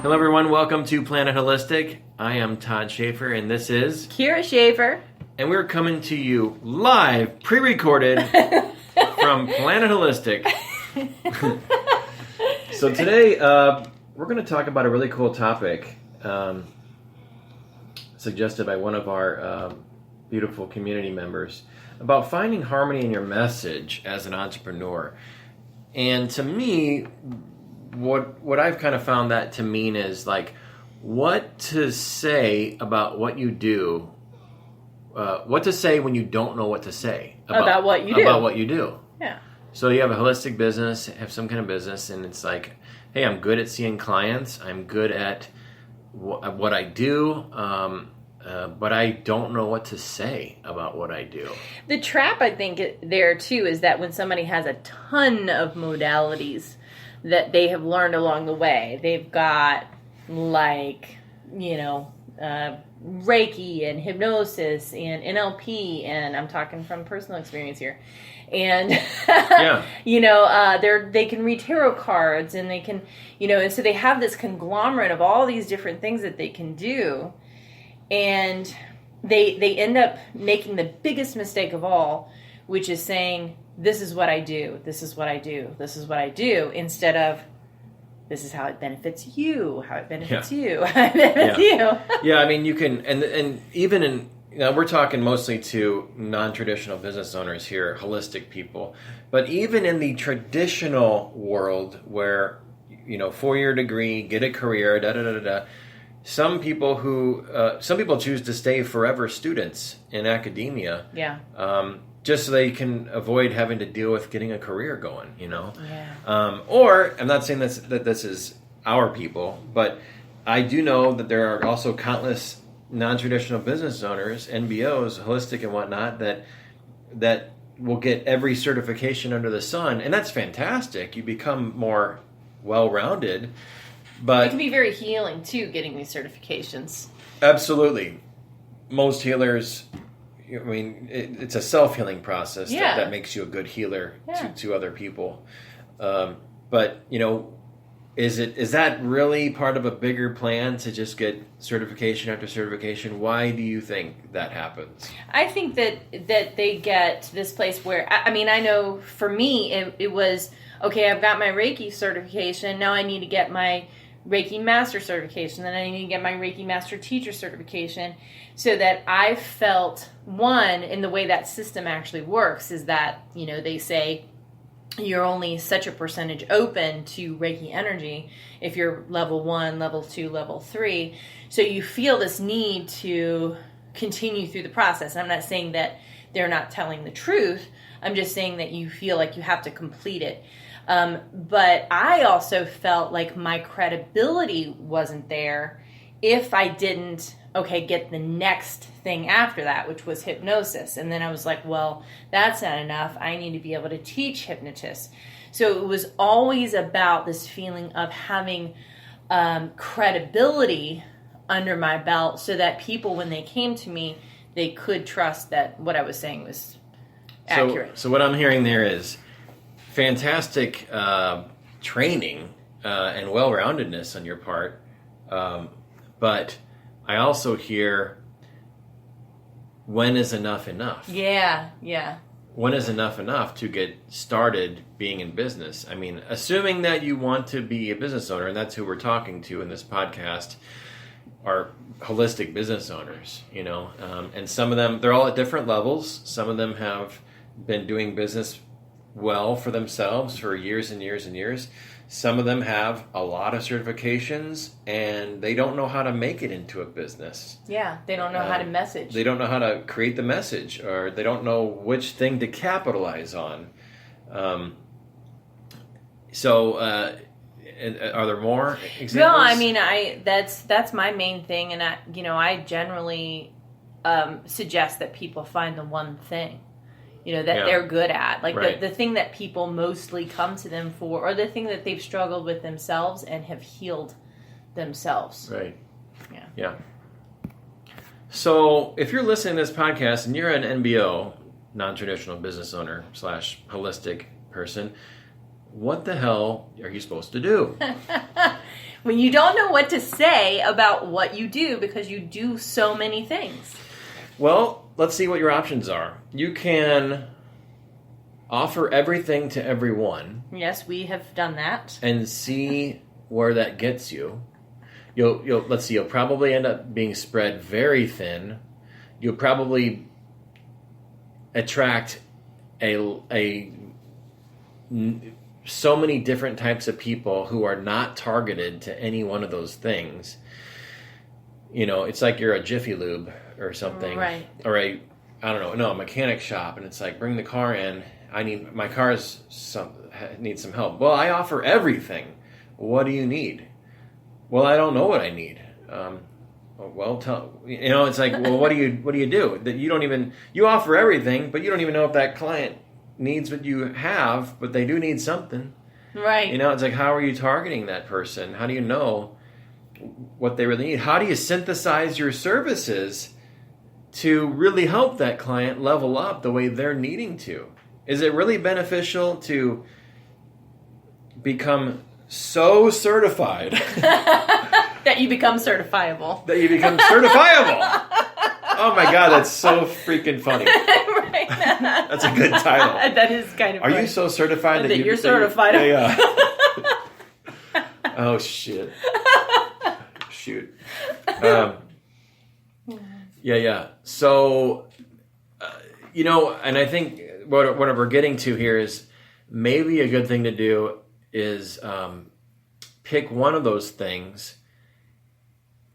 Hello everyone, welcome to Planet Holistic. I am Todd Schaefer and this is Kira Schaefer. And we're coming to you live, pre-recorded from Planet Holistic. So today we're going to talk about a really cool topic suggested by one of our beautiful community members about finding harmony in your message as an entrepreneur. And to me, what I've kind of found that to mean is like what to say about what you do, what to say when you don't know what to say about what you do. About what you do. Yeah. So you have a holistic business, have some kind of business, and it's like, hey, I'm good at seeing clients. I'm good at what I do, but I don't know what to say about what I do. The trap, I think, there too is that when somebody has a ton of modalities that they have learned along the way, they've got like, Reiki and hypnosis and NLP, and I'm talking from personal experience here. And, yeah. They can read tarot cards and they can, and so they have this conglomerate of all these different things that they can do. And they end up making the biggest mistake of all, which is saying, this is what I do, this is what I do, this is what I do, instead of, this is how it benefits you, how it benefits you, how it benefits you. Yeah, I mean, you can, and even in, we're talking mostly to non-traditional business owners here, holistic people, but even in the traditional world where, 4-year degree, get a career, some people choose to stay forever students in academia. Yeah. Just so they can avoid having to deal with getting a career going, Yeah. Or, I'm not saying that this is our people, but I do know that there are also countless non-traditional business owners, NBOs, holistic and whatnot, that will get every certification under the sun, and that's fantastic. You become more well-rounded, but it can be very healing too, getting these certifications. Absolutely. Most healers, it's a self-healing process that makes you a good healer to other people. But, is that really part of a bigger plan to just get certification after certification? Why do you think that happens? I think that they get to this place where, I know for me, it was, okay, I've got my Reiki certification, now I need to get my Reiki Master certification, then I need to get my Reiki Master Teacher certification, so that I felt, one, in the way that system actually works is that, they say you're only such a percentage open to Reiki energy if you're level 1, level 2, level 3. So you feel this need to continue through the process. I'm not saying that they're not telling the truth. I'm just saying that you feel like you have to complete it. But I also felt like my credibility wasn't there if I didn't, get the next thing after that, which was hypnosis. And then I was like, well, that's not enough. I need to be able to teach hypnotists. So it was always about this feeling of having credibility under my belt so that people, when they came to me, they could trust that what I was saying was accurate. So what I'm hearing there is fantastic training and well-roundedness on your part, but I also hear, when is enough enough? Yeah. When is enough to get started being in business? I mean, assuming that you want to be a business owner, and that's who we're talking to in this podcast, are holistic business owners, and some of them, they're all at different levels. Some of them have been doing business well for themselves for years and years and years. Some of them have a lot of certifications and they don't know how to make it into a business. Yeah, they don't know how to message. They don't know how to create the message, or they don't know which thing to capitalize on. So are there more examples? No, I mean, that's my main thing, and I generally suggest that people find the one thing. That they're good at. Like right. the thing that people mostly come to them for, or the thing that they've struggled with themselves and have healed themselves. Right. Yeah. So if you're listening to this podcast and you're an NBO, non-traditional business owner / holistic person, what the hell are you supposed to do? When you don't know what to say about what you do because you do so many things. Well, let's see what your options are. You can offer everything to everyone. Yes, we have done that. And see where that gets you. You'll probably end up being spread very thin. You'll probably attract so many different types of people who are not targeted to any one of those things. It's like you're a Jiffy Lube or something, right? Or a mechanic shop, and it's like, bring the car in. My car needs some help. Well, I offer everything. What do you need? Well, I don't know what I need. It's like, well, what do you do? That you offer everything, but you don't even know if that client needs what you have, but they do need something. Right. It's like, how are you targeting that person? How do you know what they really need? How do you synthesize your services to really help that client level up the way they're needing to? Is it really beneficial to become so certified that you become certifiable? That you become certifiable. Oh my God, that's so freaking funny. Right. That's a good title. That is kind of funny. Are you so certified that you're certified? Yeah. Oh, shit. Shoot. Yeah. So, and I think what we're getting to here is maybe a good thing to do is pick one of those things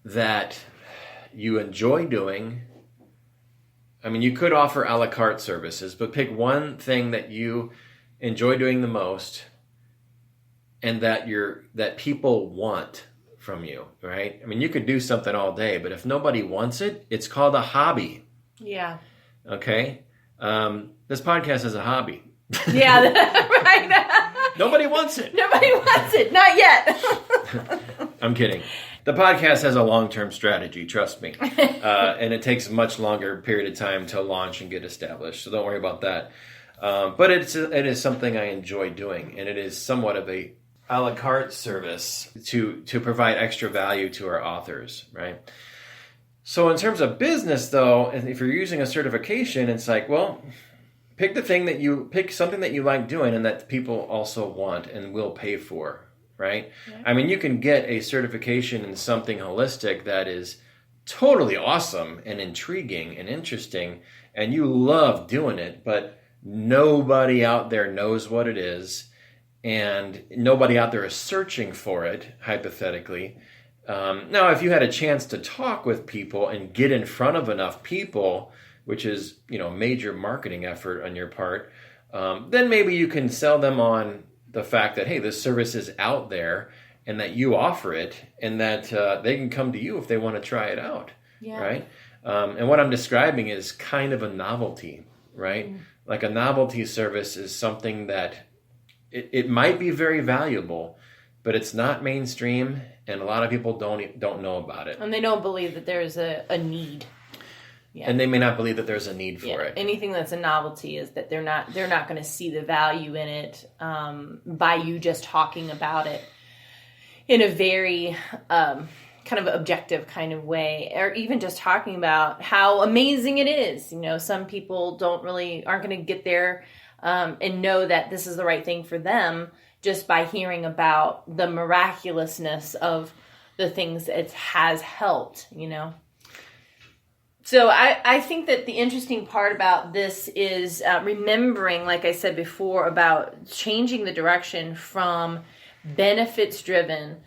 that you enjoy doing. I mean, you could offer a la carte services, but pick one thing that you enjoy doing the most and that people want from you, right? I mean, you could do something all day, but if nobody wants it, it's called a hobby. Yeah. Okay? This podcast is a hobby. Yeah, right. Nobody wants it. Nobody wants it. Not yet. I'm kidding. The podcast has a long-term strategy, trust me. And it takes a much longer period of time to launch and get established, so don't worry about that. But it is something I enjoy doing, and it is somewhat of a la carte service to provide extra value to our authors, right? So in terms of business, though, and if you're using a certification, it's like, well, pick something that you like doing and that people also want and will pay for. Right? Yeah. I mean, you can get a certification in something holistic that is totally awesome and intriguing and interesting, and you love doing it, but nobody out there knows what it is, and nobody out there is searching for it, hypothetically. Now, if you had a chance to talk with people and get in front of enough people, which is, major marketing effort on your part, then maybe you can sell them on the fact that, hey, this service is out there and that you offer it and that they can come to you if they want to try it out, right? And what I'm describing is kind of a novelty, right? Mm. Like a novelty service is something that it might be very valuable, but it's not mainstream and a lot of people don't know about it. And they don't believe that there's a need. Yeah. And they may not believe that there's a need for it. Anything that's a novelty is that they're not going to see the value in it by you just talking about it in a very kind of objective kind of way, or even just talking about how amazing it is. Some people aren't going to get there and know that this is the right thing for them just by hearing about the miraculousness of the things it has helped. So I think that the interesting part about this is remembering, like I said before, about changing the direction from benefits-driven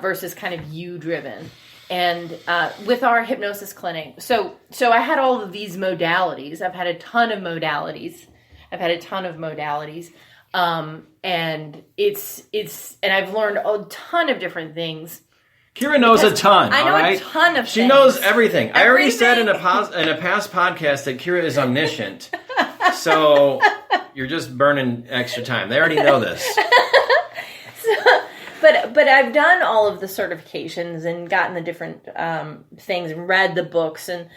versus kind of you-driven. And with our hypnosis clinic, so I had all of these modalities. I've had a ton of modalities. And and I've learned a ton of different things. Kira knows a ton. I know a ton of She things. knows everything. I already said in a past podcast that Kira is omniscient. So you're just burning extra time. They already know this. But I've done all of the certifications and gotten the different things and read the books and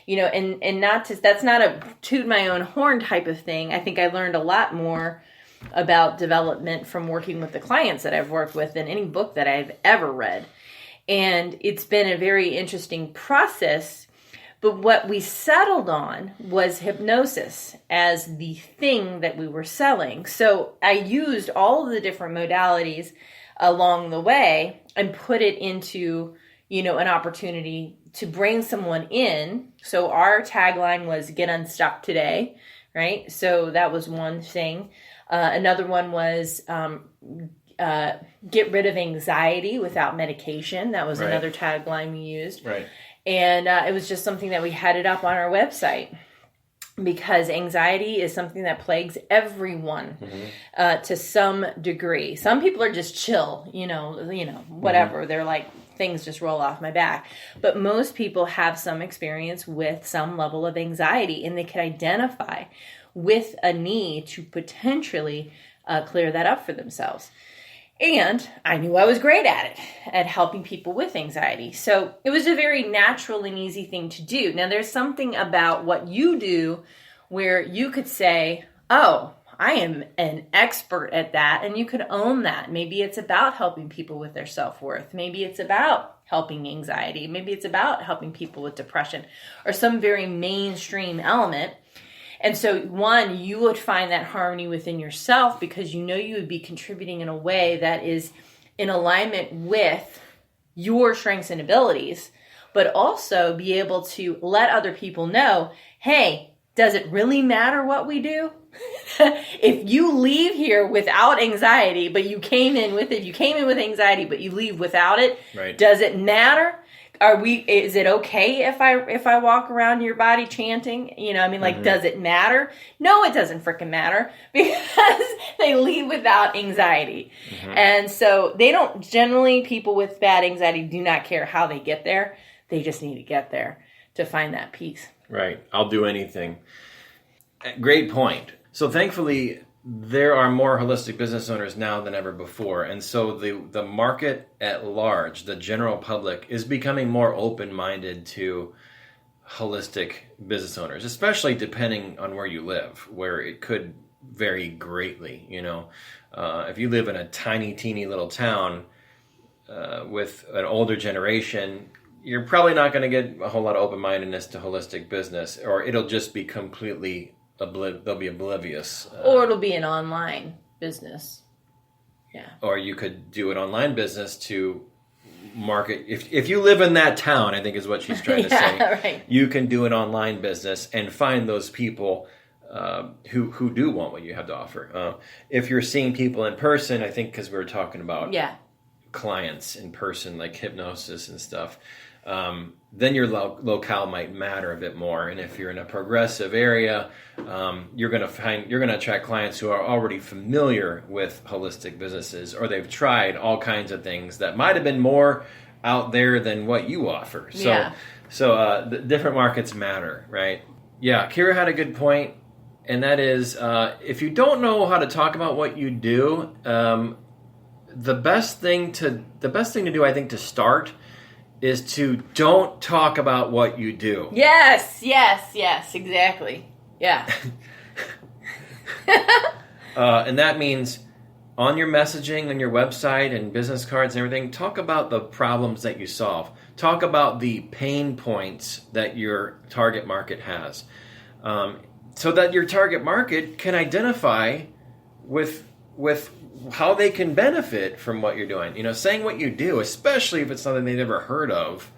and that's not a toot my own horn type of thing. I think I learned a lot more about development from working with the clients that I've worked with than any book that I've ever read. And it's been a very interesting process. But what we settled on was hypnosis as the thing that we were selling. So I used all of the different modalities along the way and put it into, an opportunity to bring someone in. So our tagline was "Get Unstuck Today," right? So that was one thing. Another one was get rid of anxiety without medication. That was right. another tagline we used. Right. And it was just something that we had it up on our website because anxiety is something that plagues everyone to some degree. Some people are just chill, whatever. Mm-hmm. They're like, things just roll off my back. But most people have some experience with some level of anxiety, and they can identify with a need to potentially clear that up for themselves. And I knew I was great at it, at helping people with anxiety. So it was a very natural and easy thing to do. Now, there's something about what you do where you could say, oh, I am an expert at that, and you could own that. Maybe it's about helping people with their self-worth. Maybe it's about helping anxiety. Maybe it's about helping people with depression or some very mainstream element. And so, one, you would find that harmony within yourself because you would be contributing in a way that is in alignment with your strengths and abilities, but also be able to let other people know, hey, does it really matter what we do? If you leave here without anxiety, but you came in with anxiety, but you leave without it, right. Does it matter? Is it okay if I walk around your body chanting? Does it matter? No, it doesn't freaking matter because they leave without anxiety. Mm-hmm. And so people with bad anxiety do not care how they get there. They just need to get there to find that peace. Right. I'll do anything. Great point. So thankfully, there are more holistic business owners now than ever before. And so the market at large, the general public, is becoming more open-minded to holistic business owners, especially depending on where you live, where it could vary greatly. If you live in a tiny, teeny little town with an older generation, you're probably not going to get a whole lot of open-mindedness to holistic business, or it'll just be completely they'll be oblivious. Or it'll be an online business. Yeah. Or you could do an online business to market. If you live in that town, I think is what she's trying to say. Right. You can do an online business and find those people who do want what you have to offer. If you're seeing people in person, I think because we were talking about clients in person, like hypnosis and stuff, then your locale might matter a bit more. And if you're in a progressive area, you're going to attract clients who are already familiar with holistic businesses, or they've tried all kinds of things that might have been more out there than what you offer. So the different markets matter, right? Yeah, Kira had a good point, and that is if you don't know how to talk about what you do, the best thing to do, I think, to start is to don't talk about what you do. Yes, exactly. Yeah. And that means on your messaging, on your website and business cards and everything, talk about the problems that you solve. Talk about the pain points that your target market has. So that your target market can identify with how they can benefit from what you're doing. Saying what you do, especially if it's something they've never heard of,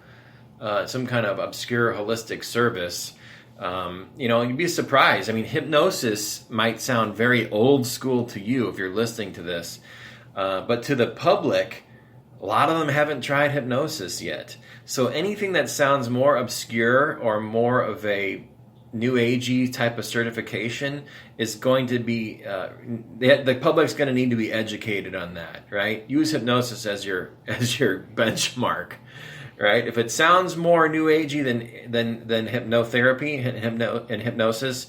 some kind of obscure holistic service, you'd be surprised. I mean, hypnosis might sound very old school to you if you're listening to this, but to the public, a lot of them haven't tried hypnosis yet. So anything that sounds more obscure or more of a new agey type of certification is going to be the public's going to need to be educated on that, right? Use hypnosis as your benchmark, right? If it sounds more new agey than hypnotherapy and hypnosis,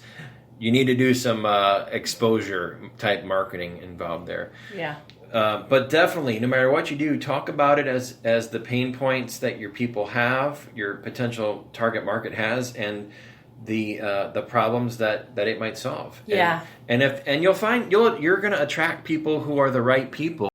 you need to do some exposure type marketing involved there. Yeah. But definitely, no matter what you do, talk about it as the pain points that your people have, your potential target market has, and the problems that it might solve. Yeah. And you'll find you're going to attract people who are the right people